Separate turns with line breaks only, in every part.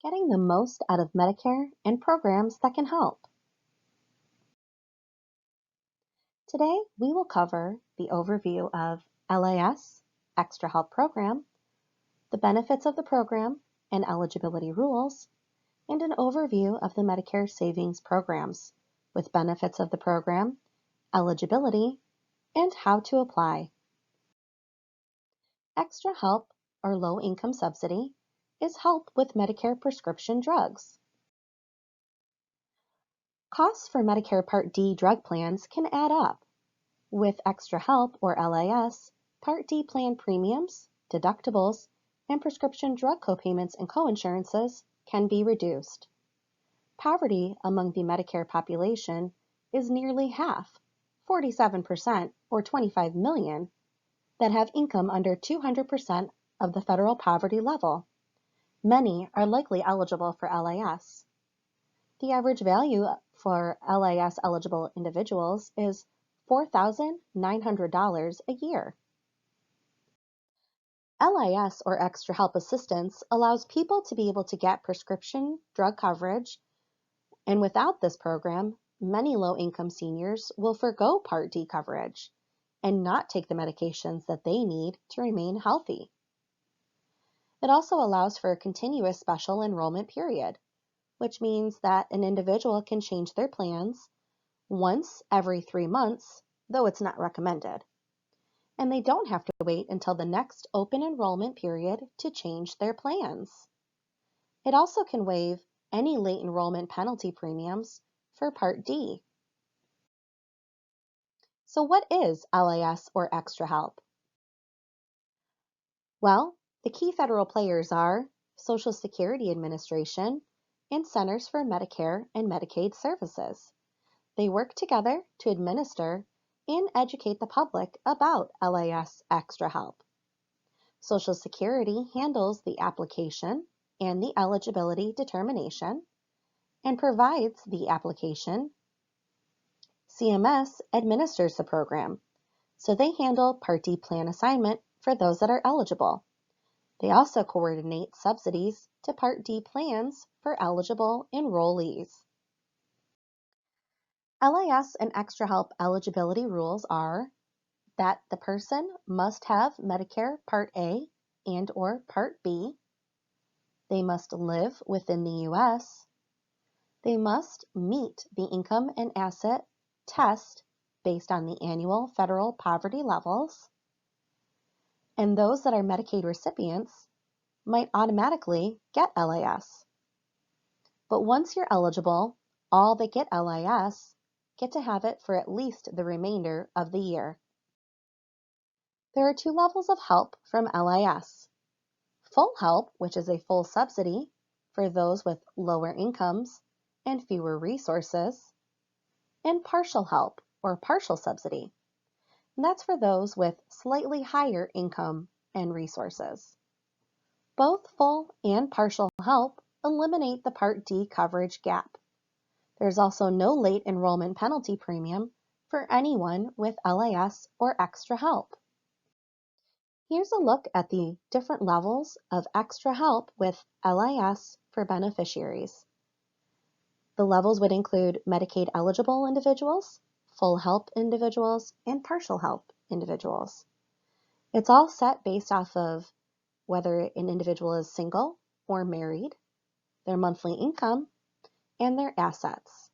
getting the most out of Medicare and programs that can help. Today, we will cover the overview of LIS, Extra Help Program, the benefits of the program and eligibility rules, and an overview of the Medicare Savings Programs with benefits of the program, eligibility, and how to apply. Extra Help, or Low Income Subsidy, is help with Medicare prescription drugs. Costs for Medicare Part D drug plans can add up. With Extra Help, or LIS, Part D plan premiums, deductibles, and prescription drug copayments and coinsurances can be reduced. Poverty among the Medicare population is nearly half, 47%, or 25 million, that have income under 200% of the federal poverty level. Many are likely eligible for LIS. The average value for LIS eligible individuals is $4,900 a year. LIS, or Extra Help Assistance, allows people to be able to get prescription drug coverage, and without this program, many low-income seniors will forgo Part D coverage and not take the medications that they need to remain healthy. It also allows for a continuous special enrollment period, which means that an individual can change their plans once every 3 months, though it's not recommended. And they don't have to wait until the next open enrollment period to change their plans. It also can waive any late enrollment penalty premiums for Part D. So what is LIS, or Extra Help? Well, the key federal players are Social Security Administration and Centers for Medicare and Medicaid Services. They work together to administer and educate the public about LIS Extra Help. Social Security handles the application and the eligibility determination and provides the application. CMS administers the program, so they handle Part D plan assignment for those that are eligible. They also coordinate subsidies to Part D plans for eligible enrollees. LIS and Extra Help eligibility rules are that the person must have Medicare Part A and/or Part B. They must live within the U.S. They must meet the income and asset test based on the annual federal poverty levels. And those that are Medicaid recipients might automatically get LIS. But once you're eligible, all that get LIS get to have it for at least the remainder of the year. There are 2 levels of help from LIS. Full help, which is a full subsidy for those with lower incomes and fewer resources, and partial help, or partial subsidy. And that's for those with slightly higher income and resources. Both full and partial help eliminate the Part D coverage gap. There's also no late enrollment penalty premium for anyone with LIS or Extra Help. Here's a look at the different levels of Extra Help with LIS for beneficiaries. The levels would include Medicaid eligible individuals, full help individuals, and partial help individuals. It's all set based off of whether an individual is single or married, their monthly income, and their assets.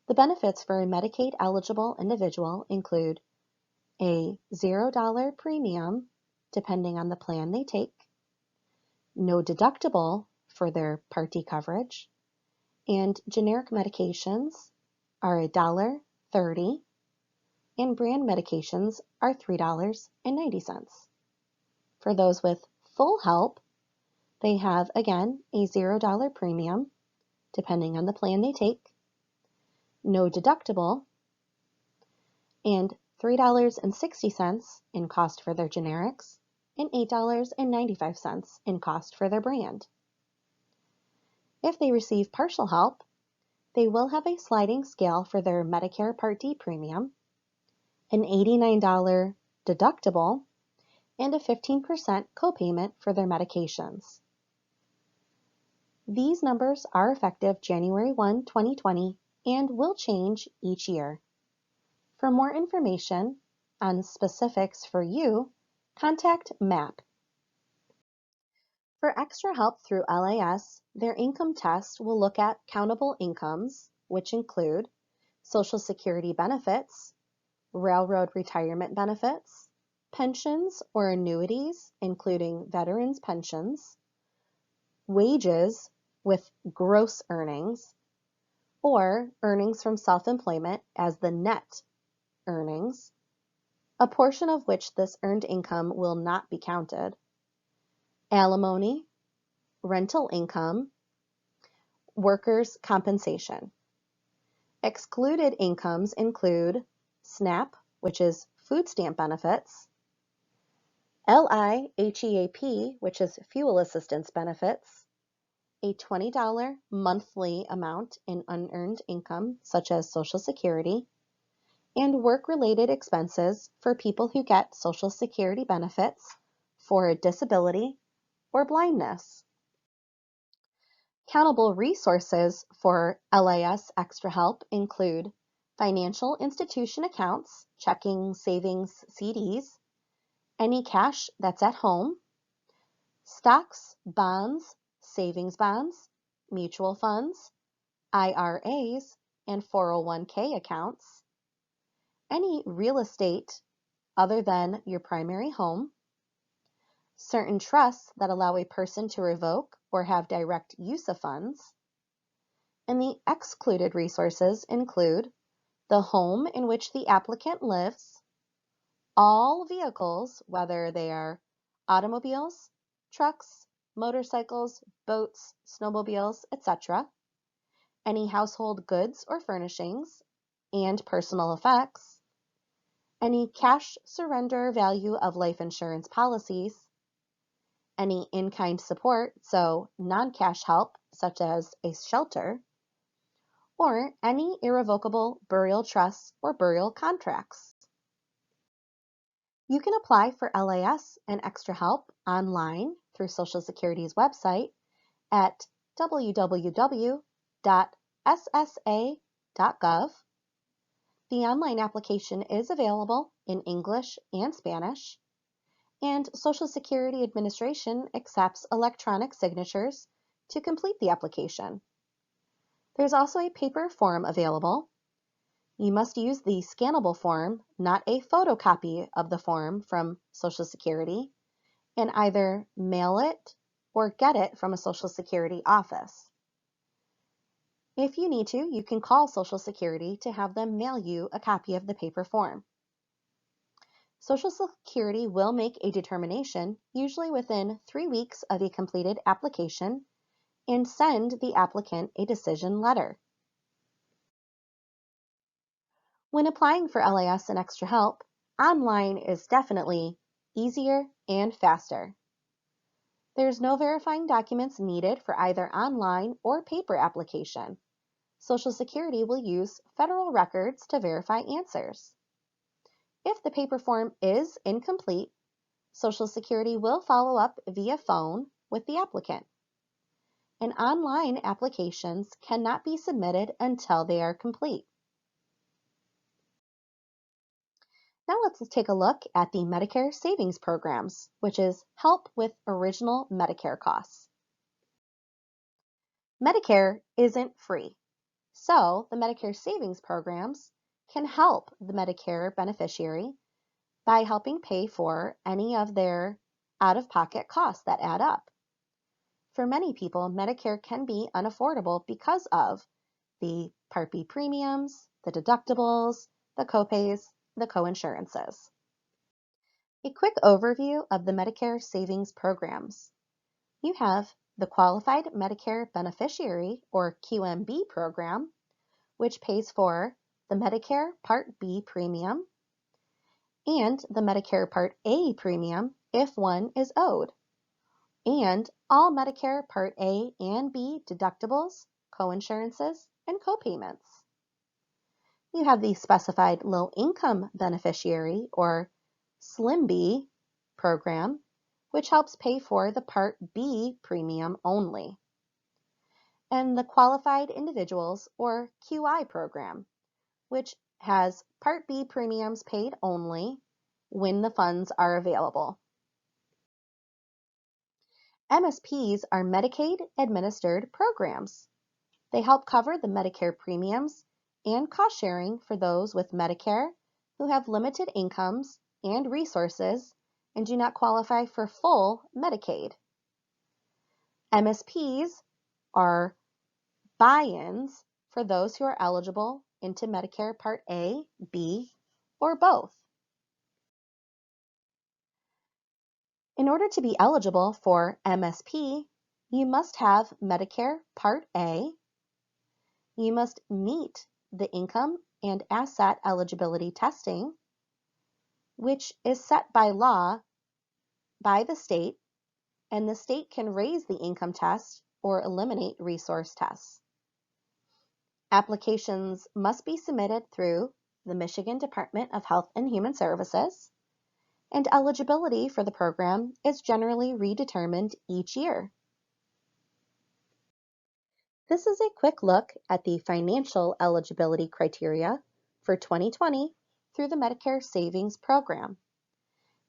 The benefits for a Medicaid eligible individual include a $0 premium depending on the plan they take, no deductible for their Part D coverage, and generic medications are $1.30, and brand medications are $3.90. For those with full help, they have, again, a $0 premium depending on the plan they take, no deductible, and $3.60 in cost for their generics, and $8.95 in cost for their brand. If they receive partial help, they will have a sliding scale for their Medicare Part D premium, an $89 deductible, and a 15% copayment for their medications. These numbers are effective January 1, 2020, and will change each year. For more information on specifics for you, contact MAP. For extra help through LAS, their income test will look at countable incomes, which include Social Security benefits, railroad retirement benefits, pensions or annuities, including veterans' pensions, wages with gross earnings, or earnings from self-employment as the net earnings, a portion of which this earned income will not be counted, alimony, rental income, workers' compensation. Excluded incomes include SNAP, which is food stamp benefits, LIHEAP, which is fuel assistance benefits, a $20 monthly amount in unearned income, such as Social Security, and work-related expenses for people who get Social Security benefits for a disability or blindness. Countable resources for LAS Extra Help include financial institution accounts, checking, savings, CDs, any cash that's at home, stocks, bonds, savings bonds, mutual funds, IRAs, and 401k accounts, any real estate other than your primary home, certain trusts that allow a person to revoke or have direct use of funds, and the excluded resources include the home in which the applicant lives, all vehicles, whether they are automobiles, trucks, motorcycles, boats, snowmobiles, etc., any household goods or furnishings, and personal effects, any cash surrender value of life insurance policies, any in-kind support, so non-cash help such as a shelter, or any irrevocable burial trusts or burial contracts. You can apply for LAS and Extra Help online through Social Security's website at www.ssa.gov. The online application is available in English and Spanish, and Social Security Administration accepts electronic signatures to complete the application. There's also a paper form available. You must use the scannable form, not a photocopy of the form from Social Security, and either mail it or get it from a Social Security office. If you need to, you can call Social Security to have them mail you a copy of the paper form. Social Security will make a determination, usually within 3 weeks of a completed application, and send the applicant a decision letter. When applying for LAS and Extra Help, online is definitely easier and faster. There's no verifying documents needed for either online or paper application. Social Security will use federal records to verify answers. If the paper form is incomplete, Social Security will follow up via phone with the applicant. And online applications cannot be submitted until they are complete. Now let's take a look at the Medicare Savings Programs, which is help with original Medicare costs. Medicare isn't free, so the Medicare Savings Programs can help the Medicare beneficiary by helping pay for any of their out-of-pocket costs that add up. For many people, Medicare can be unaffordable because of the Part B premiums, the deductibles, the copays, the coinsurances. A quick overview of the Medicare Savings Programs. You have the Qualified Medicare Beneficiary, or QMB program, which pays for the Medicare Part B premium and the Medicare Part A premium if one is owed, and all Medicare Part A and B deductibles, coinsurances, and copayments. You have the Specified Low Income Beneficiary, or SLIMB program, which helps pay for the Part B premium only. and the Qualified Individuals or QI program, which has Part B premiums paid only when the funds are available. MSPs are Medicaid administered programs. They help cover the Medicare premiums and cost sharing for those with Medicare who have limited incomes and resources and do not qualify for full Medicaid. MSPs are buy-ins for those who are eligible into Medicare Part A, B, or both. In order to be eligible for MSP, you must have Medicare Part A, you must meet the income and asset eligibility testing, which is set by law by the state, and the state can raise the income test or eliminate resource tests. Applications must be submitted through the Michigan Department of Health and Human Services, and eligibility for the program is generally redetermined each year. This is a quick look at the financial eligibility criteria for 2020 through the Medicare Savings Program.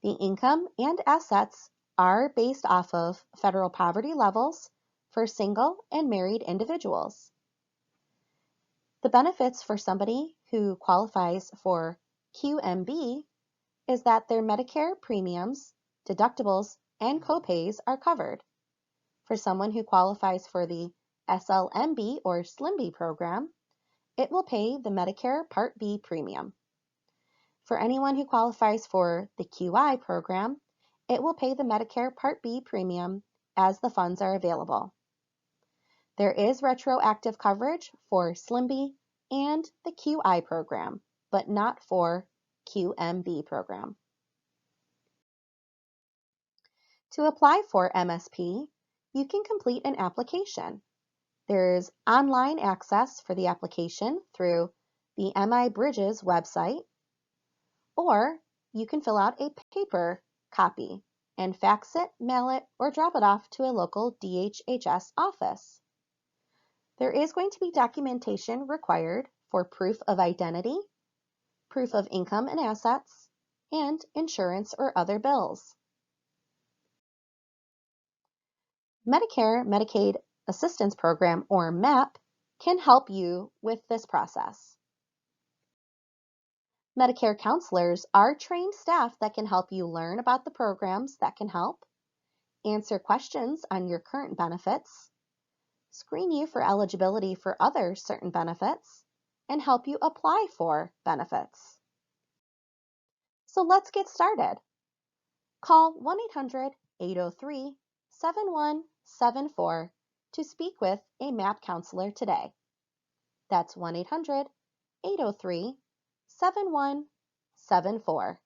The income and assets are based off of federal poverty levels for single and married individuals. The benefits for somebody who qualifies for QMB is that their Medicare premiums, deductibles, and copays are covered. For someone who qualifies for the SLMB or SLIMB program, it will pay the Medicare Part B premium. For anyone who qualifies for the QI program, it will pay the Medicare Part B premium as the funds are available. There is retroactive coverage for SLIMB and the QI program, but not for QMB program. To apply for MSP, you can complete an application. There's online access for the application through the MI Bridges website, or you can fill out a paper copy and fax it, mail it, or drop it off to a local DHHS office. There is going to be documentation required for proof of identity, proof of income and assets, and insurance or other bills. Medicare Medicaid Assistance Program, or MAP, can help you with this process. Medicare counselors are trained staff that can help you learn about the programs that can help, answer questions on your current benefits, screen you for eligibility for other certain benefits, and help you apply for benefits. So let's get started. Call 1-800-803-7174 to speak with a MAP counselor today. That's 1-800-803-7174.